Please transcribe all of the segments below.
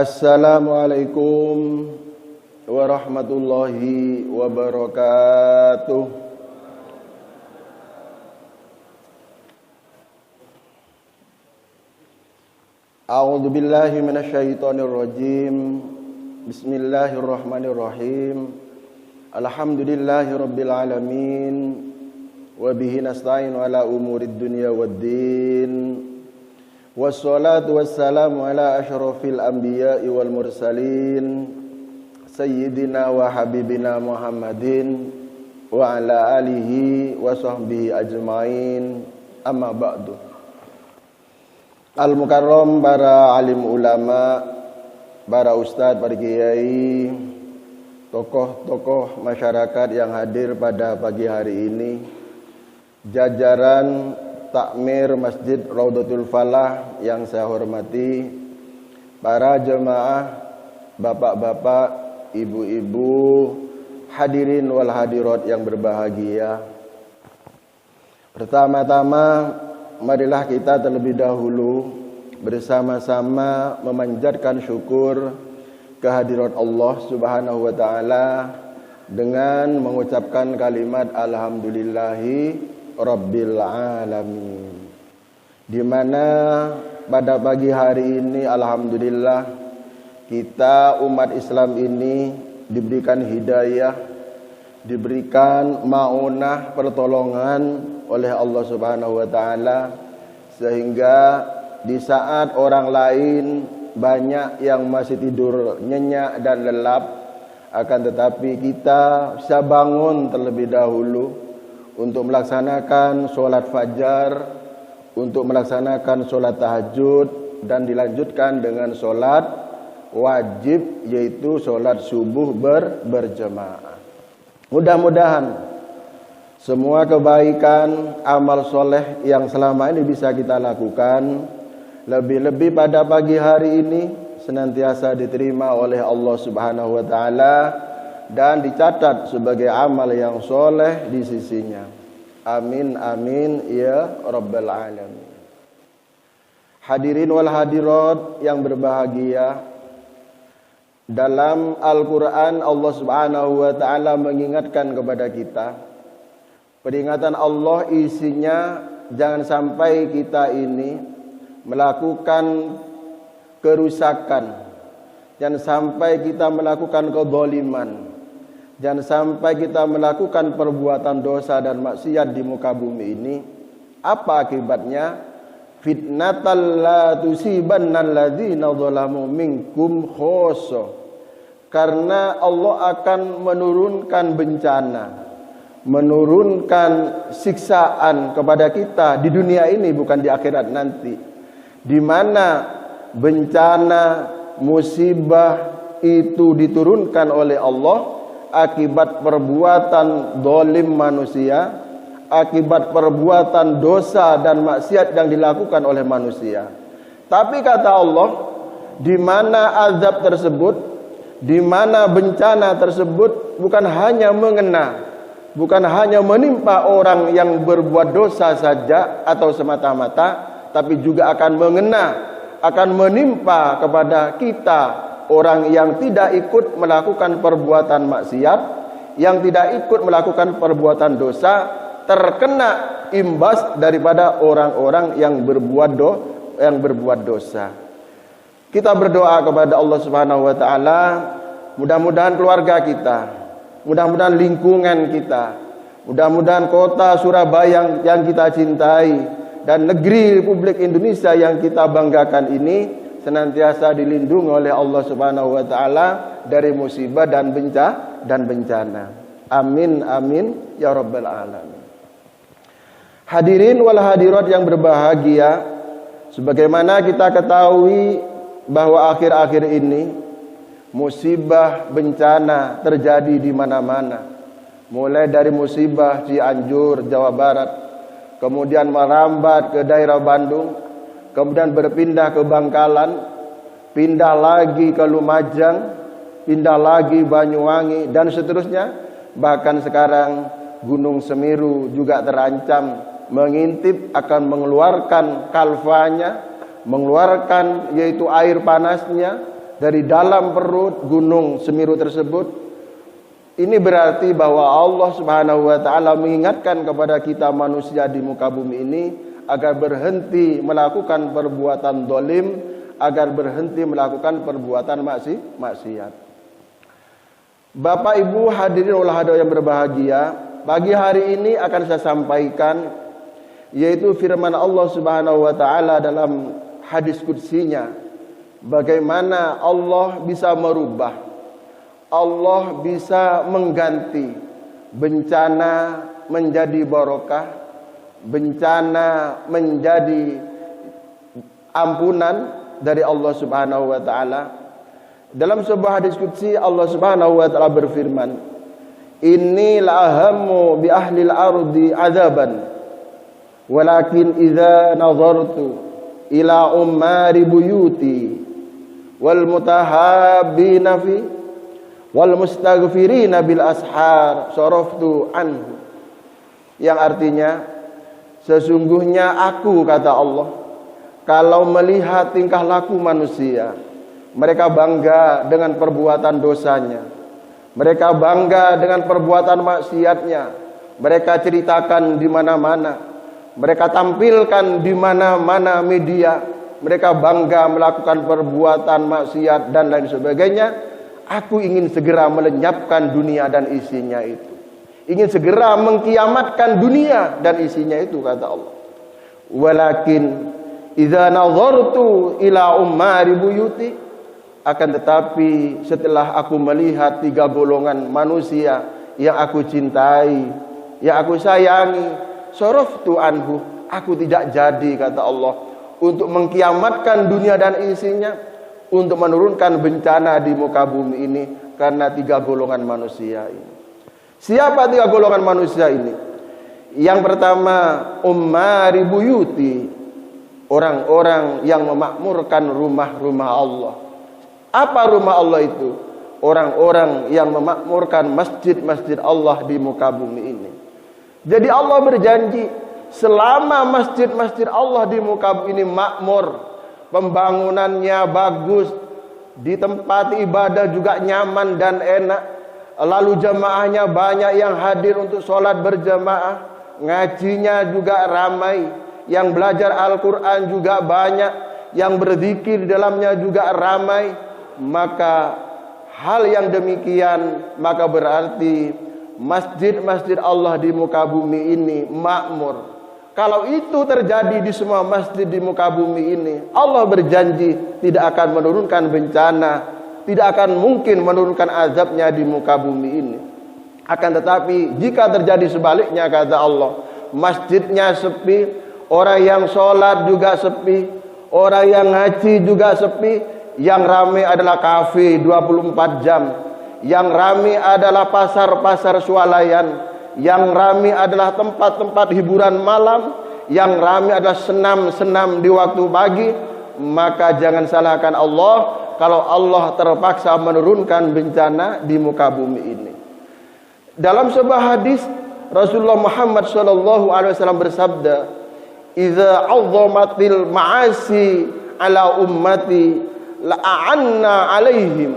Assalamualaikum warahmatullahi wabarakatuh. A'udzu billahi minasyaitonir rajim. Bismillahirrahmanirrahim. Alhamdulillahirabbil alamin. Wa bihi nasta'inu ala umurid dunya waddin. Wassalatu wassalamu ala asyrafil anbiya'i wal mursalin sayyidina wa habibina Muhammadin wa ala alihi wa sahbihi ajmain, amma ba'du. Al-Mukarram, para alim ulama, para ustadz, para kiai, tokoh-tokoh masyarakat yang hadir pada pagi hari ini, jajaran takmir Masjid Raudhatul Falah yang saya hormati, para jemaah, bapak-bapak, ibu-ibu, hadirin wal hadirat yang berbahagia. Pertama-tama, marilah kita terlebih dahulu bersama-sama memanjatkan syukur kehadirat Allah Subhanahu wa taala dengan mengucapkan kalimat alhamdulillahi Rabbil alamin. Di mana pada pagi hari ini alhamdulillah kita umat Islam ini diberikan hidayah, diberikan maunah, pertolongan oleh Allah Subhanahu wa taala, sehingga di saat orang lain banyak yang masih tidur nyenyak dan lelap, akan tetapi kita bisa bangun terlebih dahulu untuk melaksanakan sholat fajar, untuk melaksanakan sholat tahajud, dan dilanjutkan dengan sholat wajib, yaitu sholat subuh berjamaah. Mudah-mudahan semua kebaikan, amal soleh yang selama ini bisa kita lakukan, lebih-lebih pada pagi hari ini, senantiasa diterima oleh Allah Subhanahu wa ta'ala dan dicatat sebagai amal yang soleh di sisinya. Amin amin ya rabbal alamin. Hadirin wal hadirat yang berbahagia, dalam Al-Quran Allah Subhanahu wa ta'ala mengingatkan kepada kita. Peringatan Allah isinya jangan sampai kita ini melakukan kerusakan, jangan sampai kita melakukan kezaliman, jangan sampai kita melakukan perbuatan dosa dan maksiat di muka bumi ini. Apa akibatnya? Fitnatal la tusibanna alladzina zalamu minkum khoso. Karena Allah akan menurunkan bencana, menurunkan siksaan kepada kita di dunia ini, bukan di akhirat nanti, di mana bencana, musibah itu diturunkan oleh Allah akibat perbuatan zalim manusia, akibat perbuatan dosa dan maksiat yang dilakukan oleh manusia. Tapi kata Allah, di mana azab tersebut, di mana bencana tersebut bukan hanya mengena, bukan hanya menimpa orang yang berbuat dosa saja atau semata-mata, tapi juga akan mengena, akan menimpa kepada kita, orang yang tidak ikut melakukan perbuatan maksiat, yang tidak ikut melakukan perbuatan dosa, terkena imbas daripada orang-orang yang berbuat dosa. Kita berdoa kepada Allah Subhanahu wa taala, mudah-mudahan keluarga kita, mudah-mudahan lingkungan kita, mudah-mudahan kota Surabaya yang kita cintai dan negeri Republik Indonesia yang kita banggakan ini senantiasa dilindungi oleh Allah Subhanahu wa taala dari musibah dan bencana. Amin amin ya rabbal alamin. Hadirin wal hadirat yang berbahagia, sebagaimana kita ketahui bahwa akhir-akhir ini musibah bencana terjadi di mana-mana. Mulai dari musibah Cianjur, Jawa Barat, kemudian merambat ke daerah Bandung, kemudian berpindah ke Bangkalan, pindah lagi ke Lumajang, pindah lagi Banyuwangi, dan seterusnya. Bahkan sekarang Gunung Semeru juga terancam mengintip akan mengeluarkan kalvanya, mengeluarkan yaitu air panasnya, dari dalam perut gunung Semeru tersebut, ini berarti bahwa Allah Subhanahu wa taala mengingatkan kepada kita manusia di muka bumi ini agar berhenti melakukan perbuatan zalim, agar berhenti melakukan perbuatan maksiat. Bapak Ibu hadirin wal hadirat yang berbahagia, pagi hari ini akan saya sampaikan yaitu firman Allah Subhanahu wa taala dalam hadis qudsinya, bagaimana Allah bisa merubah, Allah bisa mengganti bencana menjadi barokah, bencana menjadi ampunan dari Allah Subhanahu wa taala. Dalam sebuah hadis qudsi Allah Subhanahu wa taala berfirman, "Inni la'ahammu bi ahlil ardi azaban, walakin idza nazartu ila ummari buyuti wal mutahabbina fi wal mustaghfirina bil ashar saraftu anhu." Yang artinya, sesungguhnya aku, kata Allah, kalau melihat tingkah laku manusia, mereka bangga dengan perbuatan dosanya, mereka bangga dengan perbuatan maksiatnya, mereka ceritakan di mana-mana, mereka tampilkan di mana-mana media, mereka bangga melakukan perbuatan maksiat dan lain sebagainya. Aku ingin segera melenyapkan dunia dan isinya itu, ingin segera mengkiamatkan dunia dan isinya itu, kata Allah. Walakin idza nazartu ila ummari buyuti, akan tetapi setelah aku melihat tiga golongan manusia yang aku cintai, yang aku sayangi, saraftu anhu, aku tidak jadi, kata Allah, untuk mengkiamatkan dunia dan isinya, untuk menurunkan bencana di muka bumi ini karena tiga golongan manusia ini. Siapa tiga golongan manusia ini? Yang pertama, ummari buyuti, orang-orang yang memakmurkan rumah-rumah Allah. Apa rumah Allah itu? Orang-orang yang memakmurkan masjid-masjid Allah di muka bumi ini. Jadi Allah berjanji, selama masjid-masjid Allah di muka bumi ini makmur, pembangunannya bagus, di tempat ibadah juga nyaman dan enak, lalu jamaahnya banyak yang hadir untuk sholat berjamaah, ngajinya juga ramai, yang belajar Al-Quran juga banyak, yang berzikir di dalamnya juga ramai, maka hal yang demikian, maka berarti masjid-masjid Allah di muka bumi ini makmur. Kalau itu terjadi di semua masjid di muka bumi ini, Allah berjanji tidak akan menurunkan bencana, tidak akan mungkin menurunkan azabnya di muka bumi ini. Akan tetapi jika terjadi sebaliknya, kata Allah, masjidnya sepi, orang yang sholat juga sepi, orang yang ngaji juga sepi, yang ramai adalah kafe 24 jam, yang ramai adalah pasar-pasar swalayan, yang ramai adalah tempat-tempat hiburan malam, yang ramai adalah senam-senam di waktu pagi, maka jangan salahkan Allah kalau Allah terpaksa menurunkan bencana di muka bumi ini. Dalam sebuah hadis Rasulullah Muhammad SAW bersabda, "Idza 'azzamatil ma'asi ala ummati la'anna 'alaihim."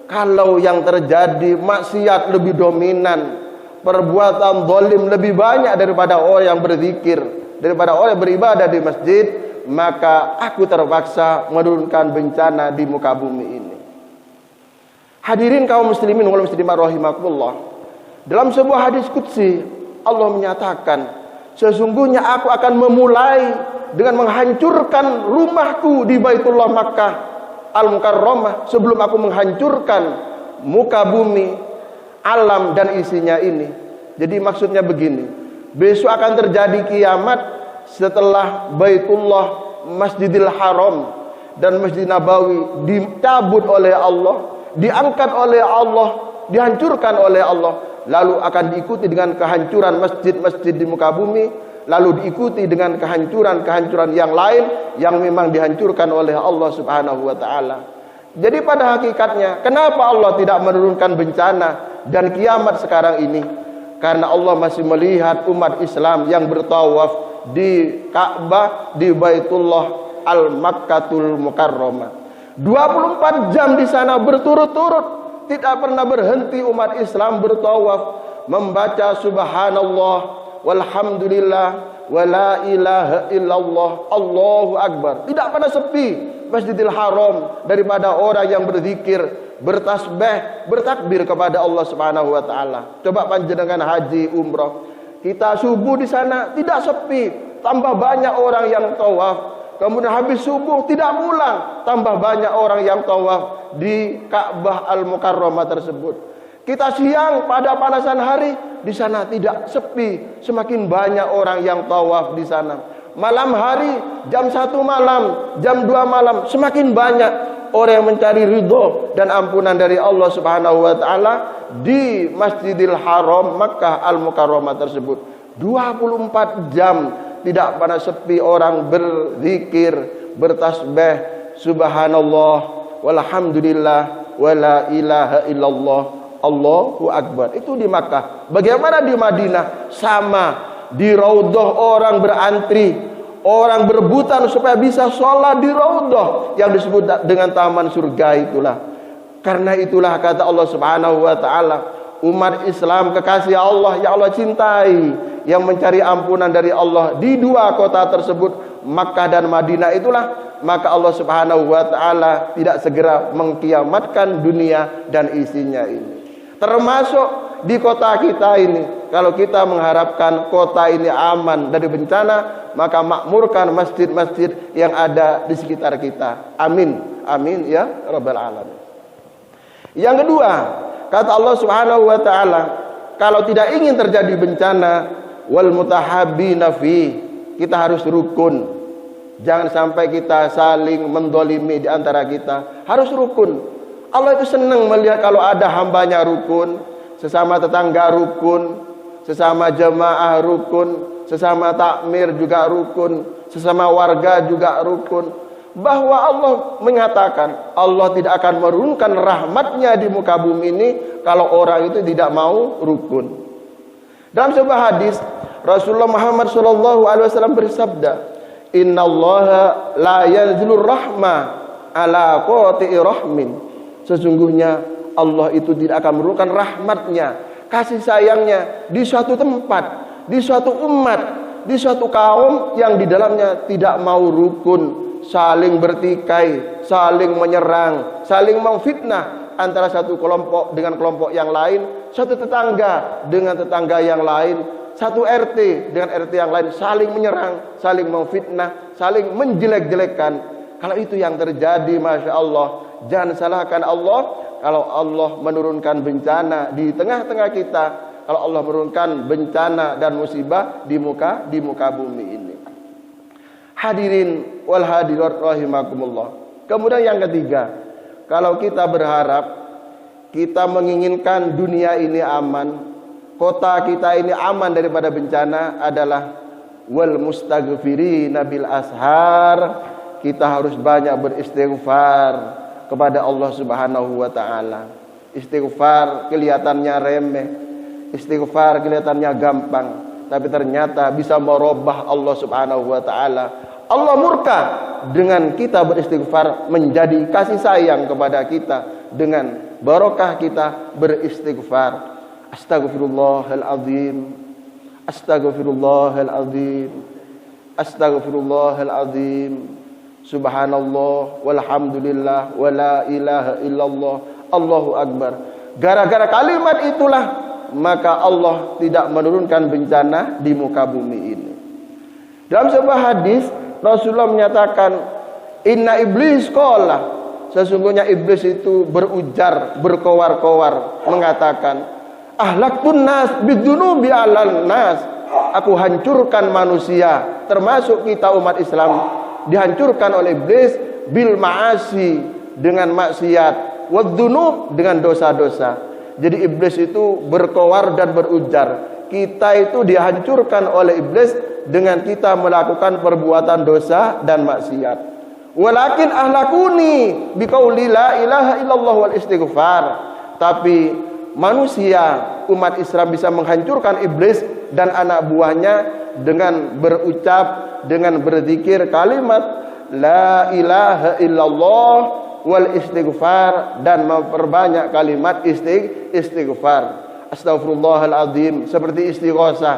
Kalau yang terjadi maksiat lebih dominan, perbuatan zalim lebih banyak daripada orang yang berzikir, daripada orang yang beribadah di masjid, maka aku terpaksa menurunkan bencana di muka bumi ini. Hadirin kaum muslimin wal muslimat rahimakumullah, dalam sebuah hadis qudsi Allah menyatakan, sesungguhnya aku akan memulai dengan menghancurkan rumahku di Baitullah Makkah Al-Mukarramah sebelum aku menghancurkan muka bumi, alam dan isinya ini. Jadi maksudnya begini, besok akan terjadi kiamat setelah Baitullah, Masjidil Haram dan Masjid Nabawi dicabut oleh Allah, diangkat oleh Allah, dihancurkan oleh Allah, lalu akan diikuti dengan kehancuran masjid-masjid di muka bumi, lalu diikuti dengan kehancuran-kehancuran yang lain yang memang dihancurkan oleh Allah Subhanahu wa taala. Jadi pada hakikatnya, kenapa Allah tidak menurunkan bencana dan kiamat sekarang ini? Karena Allah masih melihat umat Islam yang bertawaf di Ka'bah, di Baitullah Al-Makkatul Mukarramah. 24 jam di sana berturut-turut, tidak pernah berhenti umat Islam bertawaf, membaca subhanallah walhamdulillah wala ilaha illallah Allahu akbar. Tidak pernah sepi Masjidil Haram daripada orang yang berzikir, bertasbih, bertakbir kepada Allah Subhanahu wa taala. Coba panjenengan haji umrah, kita subuh di sana tidak sepi, tambah banyak orang yang tawaf. Kemudian habis subuh tidak pulang, tambah banyak orang yang tawaf di Ka'bah Al-Mukarramah tersebut. Kita siang pada panasan hari, di sana tidak sepi, semakin banyak orang yang tawaf di sana. Malam hari, jam 1 malam, jam 2 malam, semakin banyak orang yang mencari ridho dan ampunan dari Allah Subhanahu wa taala di Masjidil Haram Makkah Al-Mukarramah tersebut. 24 jam tidak pernah sepi orang berzikir, bertasbih, subhanallah walhamdulillah wala ilaha illallah Allahu akbar. Itu di Makkah. Bagaimana di Madinah? Sama. Di Raudhah orang berantri, orang berebutan supaya bisa sholat di Raudhah yang disebut dengan taman surga itulah. Karena itulah kata Allah Subhanahu wa taala, umat Islam kekasih Allah yang Allah cintai, yang mencari ampunan dari Allah di dua kota tersebut, Makkah dan Madinah itulah, maka Allah Subhanahu wa taala tidak segera mengkiamatkan dunia dan isinya ini. Termasuk di kota kita ini, kalau kita mengharapkan kota ini aman dari bencana, maka makmurkan masjid-masjid yang ada di sekitar kita. Amin, amin ya rabbal alamin. Yang kedua, kata Allah Subhanahu wa taala, kalau tidak ingin terjadi bencana, wal mutahabbina fi, kita harus rukun. Jangan sampai kita saling mendolimi di antara kita. Harus rukun. Allah itu senang melihat kalau ada hambanya rukun, sesama tetangga rukun, sesama jemaah rukun, sesama takmir juga rukun, sesama warga juga rukun. Bahwa Allah mengatakan Allah tidak akan menurunkan rahmatnya di muka bumi ini kalau orang itu tidak mau rukun. Dalam sebuah hadis, Rasulullah Muhammad SAW bersabda, Innallaha la yanzilur rahmah ala qati'i rahmin. Sesungguhnya Allah itu tidak akan menurunkan rahmatnya, kasih sayangnya di suatu tempat, di suatu umat, di suatu kaum yang di dalamnya tidak mau rukun, saling bertikai, saling menyerang, saling memfitnah antara satu kelompok dengan kelompok yang lain, satu tetangga dengan tetangga yang lain, satu RT dengan RT yang lain, saling menyerang, saling memfitnah, saling menjelek-jelekkan. Kalau itu yang terjadi, Masya Allah, jangan salahkan Allah kalau Allah menurunkan bencana di tengah-tengah kita, kalau Allah menurunkan bencana dan musibah di muka bumi ini. Hadirin wal hadirat rahimakumullah. Kemudian yang ketiga, kalau kita berharap, kita menginginkan dunia ini aman, kota kita ini aman daripada bencana, adalah wal mustaghfirina bil ashar. Kita harus banyak beristighfar kepada Allah Subhanahu wa taala. Istighfar kelihatannya remeh, istighfar kelihatannya gampang, tapi ternyata bisa merubah Allah Subhanahu wa taala. Allah murka dengan kita beristighfar, menjadi kasih sayang kepada kita dengan barokah kita beristighfar. Astaghfirullahalazim, astaghfirullahalazim, astaghfirullahalazim. Subhanallah walhamdulillah wala ilaha illallah Allahu akbar. Gara-gara kalimat itulah maka Allah tidak menurunkan bencana di muka bumi ini. Dalam sebuah hadis Rasulullah menyatakan, inna iblis qala, sesungguhnya iblis itu berujar, berkowar-kowar, mengatakan, ahlaktun nas bidunubi alal nas, aku hancurkan manusia, termasuk kita umat Islam, dihancurkan oleh iblis bil ma'asi, dengan maksiat, wadzunub, dengan dosa-dosa. Jadi iblis itu berkowar dan berujar, kita itu dihancurkan oleh iblis dengan kita melakukan perbuatan dosa dan maksiat. Walakin ahlakuni biqauli la ilaha illallah wal istighfar. Tapi manusia, umat Islam bisa menghancurkan iblis dan anak buahnya dengan berucap, dengan berzikir kalimat la ilaha illallah wal istighfar, dan memperbanyak kalimat istighfar. Astaghfirullahaladzim, seperti istighosah.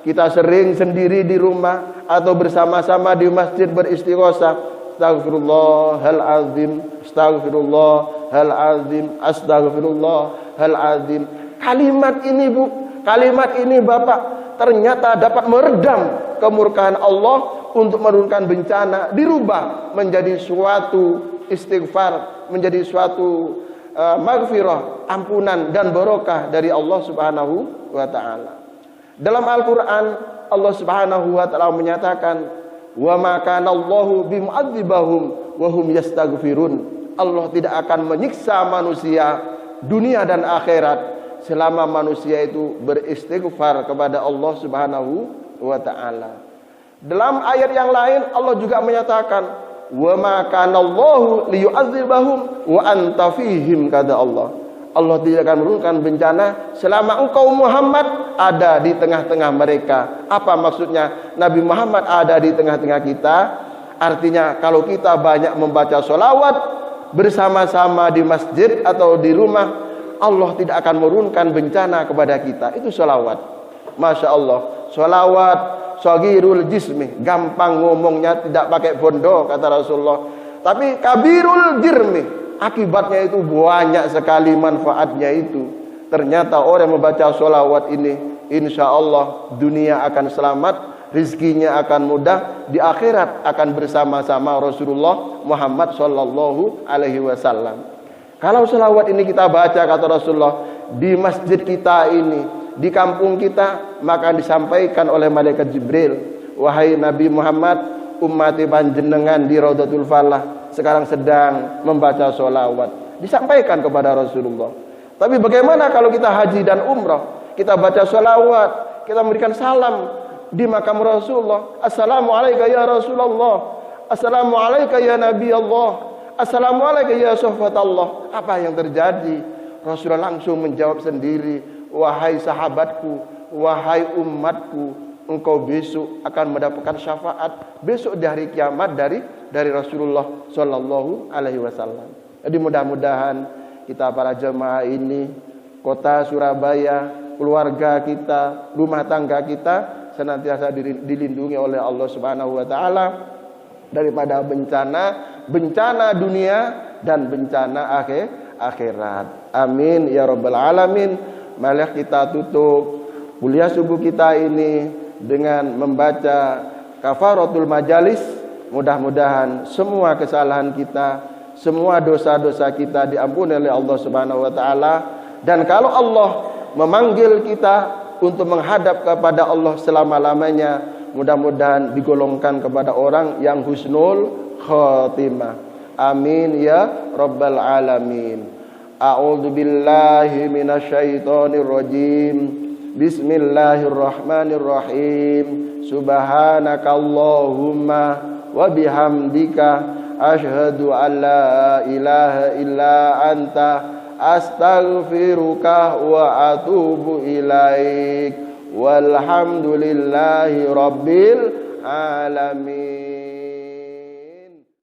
Kita sering sendiri di rumah atau bersama-sama di masjid beristighosah. Astaghfirullahaladzim, astaghfirullahaladzim, astaghfirullahaladzim. Kalimat ini Bu, kalimat ini Bapak, ternyata dapat meredam kemurkaan Allah untuk menurunkan bencana, dirubah menjadi suatu istighfar, menjadi suatu maghfirah, ampunan dan barokah dari Allah Subhanahu wa taala. Dalam Al-Qur'an Allah Subhanahu wa taala menyatakan, "Wa ma kana Allahu bimu'adzibahum wa hum yastaghfirun." Allah tidak akan menyiksa manusia dunia dan akhirat selama manusia itu beristighfar kepada Allah Subhanahu wa taala. Dalam ayat yang lain Allah juga menyatakan, "Wa ma kana Allahu liyu'adzibahum wa anta fihim," kata Allah. Allah tidak akan menurunkan bencana selama engkau Muhammad ada di tengah-tengah mereka. Apa maksudnya Nabi Muhammad ada di tengah-tengah kita? Artinya kalau kita banyak membaca sholawat bersama-sama di masjid atau di rumah, Allah tidak akan menurunkan bencana kepada kita. Itu sholawat. Masya Allah, sholawat shagirul jismi, gampang ngomongnya, tidak pakai bondo kata Rasulullah. Tapi kabirul jirmi, akibatnya itu banyak sekali manfaatnya itu. Ternyata orang yang membaca sholawat ini, insya Allah dunia akan selamat, rizkinya akan mudah, di akhirat akan bersama-sama Rasulullah Muhammad Sallallahu Alaihi Wasallam. Kalau sholawat ini kita baca kata Rasulullah di masjid kita ini, di kampung kita, maka disampaikan oleh malaikat Jibril, "Wahai Nabi Muhammad, umat panjenengan di Raudatul Falah sekarang sedang membaca sholawat." Disampaikan kepada Rasulullah. Tapi bagaimana kalau kita haji dan umrah, kita baca sholawat, kita memberikan salam di makam Rasulullah, "Assalamualaikum ya Rasulullah, Assalamualaikum ya Nabi Allah, Assalamualaikum ya Sofat Allah." Apa yang terjadi? Rasulullah langsung menjawab sendiri, "Wahai sahabatku, wahai umatku, engkau besok akan mendapatkan syafaat besok di hari kiamat dari Rasulullah Sallallahu Alaihi Wasallam." Jadi mudah-mudahan kita para jemaah ini, kota Surabaya, keluarga kita, rumah tangga kita senantiasa dilindungi oleh Allah Subhanahu Wa Taala daripada bencana dunia dan bencana akhirat. Amin ya Rabbal Alamin. Mari kita tutup kuliah subuh kita ini dengan membaca kafaratul majalis. Mudah-mudahan semua kesalahan kita, semua dosa-dosa kita diampuni oleh Allah Subhanahu wa taala, dan kalau Allah memanggil kita untuk menghadap kepada Allah selama-lamanya, mudah-mudahan digolongkan kepada orang yang husnul khatimah. Amin ya Rabbal Alamin. A'udzu billahi minasyaitonir rajim. Bismillahirrahmanirrahim. Subhanakallahumma wa bihamdika asyhadu an la ilaha illa anta astaghfiruka wa atubu ilaik. Walhamdulillahi rabbil alamin.